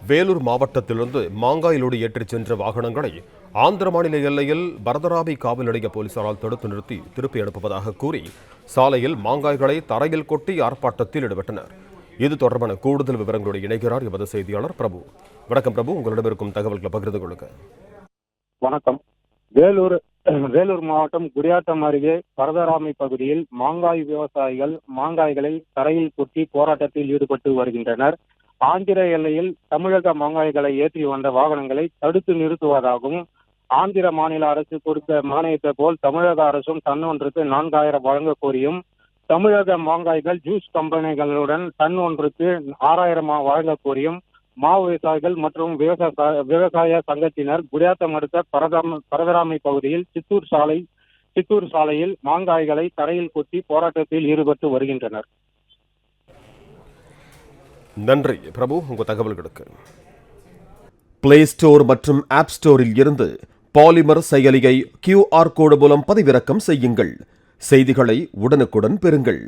வேலூர் மாவட்டத்திலிருந்து மாங்காயிலோடு ஏற்றிச் சென்ற வாகனங்களை ஆந்திர மாநில எல்லையில் பரதராமி காவல் நிலைய போலீசாரால் தடுத்து நிறுத்தி திருப்பி அனுப்புவதாக கூறி சாலையில் மாங்காய்களை தரையில் கொட்டி ஆர்ப்பாட்டத்தில் ஈடுபட்டனர். இது தொடர்பான கூடுதல் விவரங்களோடு இணைகிறார் எமது செய்தியாளர் பிரபு. வணக்கம் பிரபு, உங்களிடம் இருக்கும் தகவல்களை பகிர்ந்து கொள்ளுங்க. வணக்கம். வேலூர் மாவட்டம் குடியாத்தம் அருகே பரதராமி பகுதியில் மாங்காய் விவசாயிகள் மாங்காய்களை தரையில் கொட்டி போராட்டத்தில் ஈடுபட்டு வருகின்றனர். ஆந்திர எல்லையில் தமிழக மாங்காய்களை ஏற்றி வந்த வாகனங்களை தடுத்து நிறுத்துவதாகவும், ஆந்திர மாநில அரசு கொடுத்த மானியத்தை போல் தமிழக அரசும் டன் ஒன்றுக்கு 4000 வழங்க கோரியும், தமிழக மாங்காய்கள் ஜூஸ் கம்பெனிகளுடன் டன் ஒன்றுக்கு 6000 வழங்க கோரியும் மாவு விவசாயிகள் மற்றும் விவசாய சங்கத்தினர் குடியாத்தம் அடுத்த பரதராமி பகுதியில் சித்தூர் சாலையில் மாங்காய்களை தரையில் கொட்டி போராட்டத்தில் ஈடுபட்டு வருகின்றனர். நன்றி பிரபு, உங்க தகவல்களுக்கு. பிளே ஸ்டோர் மற்றும் ஆப் ஸ்டோரில் இருந்து பாலிமர் செயலியை QR கோடு மூலம் பதிவிறக்கம் செய்யுங்கள். செய்திகளை உடனுக்குடன் பெறுங்கள்.